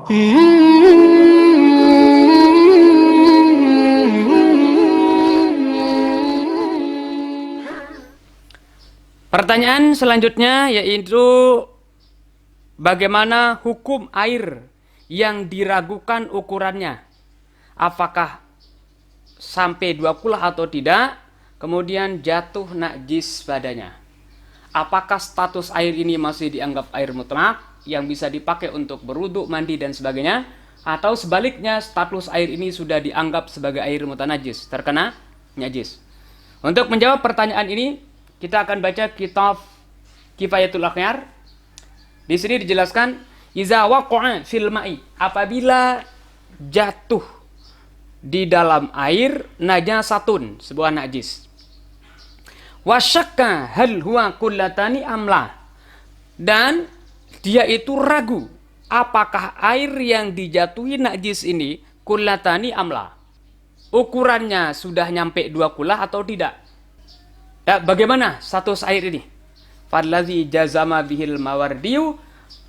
Pertanyaan selanjutnya yaitu bagaimana hukum air yang diragukan ukurannya? Apakah sampai 2 kula atau tidak? Kemudian jatuh najis padanya. Apakah status air ini masih dianggap air mutlak yang bisa dipakai untuk berwudu, mandi dan sebagainya? Atau sebaliknya status air ini sudah dianggap sebagai air mutanajis, terkena najis? Untuk menjawab pertanyaan ini, kita akan baca kitab Kifayatul Akhyar. Di sini dijelaskan, iza waqa'a fil ma'i, apabila jatuh di dalam air najasatun, sebuah najis. Wasyakka hal huwa kullatani amla, dan dia itu ragu apakah air yang dijatuhi najis ini kullatani amla, ukurannya sudah nyampe 2 kula atau tidak. Bagaimana status air ini? Fadladzi jazama bihil Mawardiyu,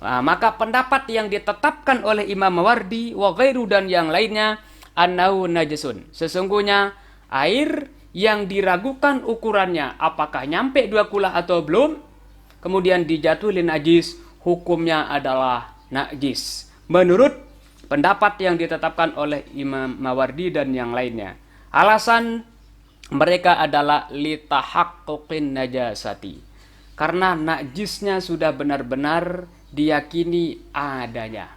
maka pendapat yang ditetapkan oleh Imam Mawardi wa ghairu dan yang lainnya, annahu najasun, sesungguhnya air yang diragukan ukurannya apakah nyampe 2 kula atau belum, kemudian dijatuhi najis, hukumnya adalah najis menurut pendapat yang ditetapkan oleh Imam Mawardi dan yang lainnya. Alasan mereka adalah litahaqquqin najasati, karena najisnya sudah benar-benar diyakini adanya,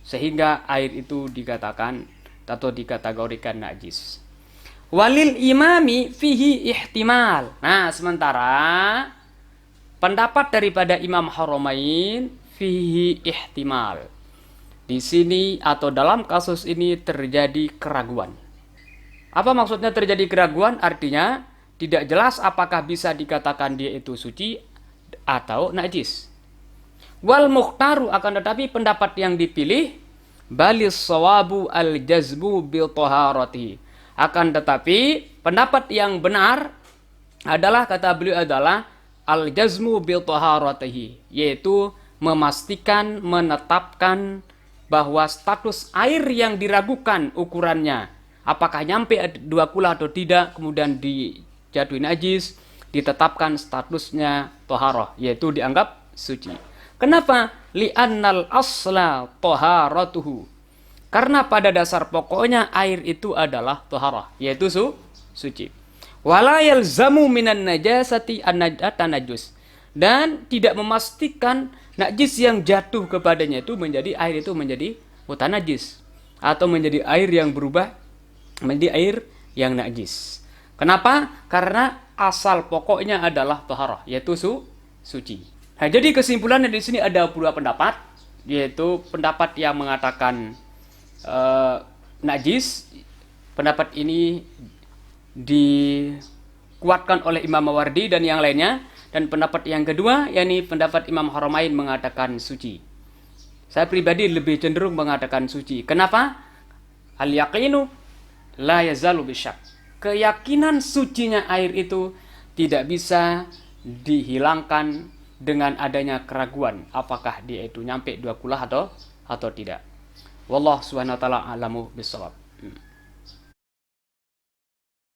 sehingga air itu dikatakan atau dikategorikan najis. Walil imami fihi ihtimal. Nah, sementara pendapat daripada Imam Haramain fihi ihtimal, di sini atau dalam kasus ini terjadi keraguan. Apa maksudnya terjadi keraguan? Artinya tidak jelas apakah bisa dikatakan dia itu suci atau najis. Wal mukhtaru, akan tetapi pendapat yang dipilih balis sawabu al jazbu bil taharati, akan tetapi pendapat yang benar adalah, kata beliau, adalah al jazmu bil taharatihi, yaitu memastikan, menetapkan bahwa status air yang diragukan ukurannya apakah nyampe 2 kula atau tidak, kemudian dijatuhi najis, ditetapkan statusnya toharoh, yaitu dianggap suci. Kenapa? Li'annal asla toharatuhu, karena pada dasar pokoknya air itu adalah toharoh, yaitu suci. Wala yalzamu minan najasati an-najus, dan tidak memastikan najis yang jatuh kepadanya itu menjadi air itu menjadi mutanajis atau menjadi air yang berubah menjadi air yang najis. Kenapa? Karena asal pokoknya adalah taharah, yaitu suci. Nah, jadi kesimpulannya di sini ada 2 pendapat, yaitu pendapat yang mengatakan najis. Pendapat ini dikuatkan oleh Imam Mawardi dan yang lainnya. Dan pendapat yang kedua, yakni pendapat Imam Haramain, mengatakan suci. Saya pribadi lebih cenderung mengatakan suci. Kenapa? Al-yaqinu la yazalu bisyak, keyakinan sucinya air itu tidak bisa dihilangkan dengan adanya keraguan apakah dia itu nyampe 2 kula atau tidak. Wallahu subhanahu wa ta'ala a'lamu bissawab.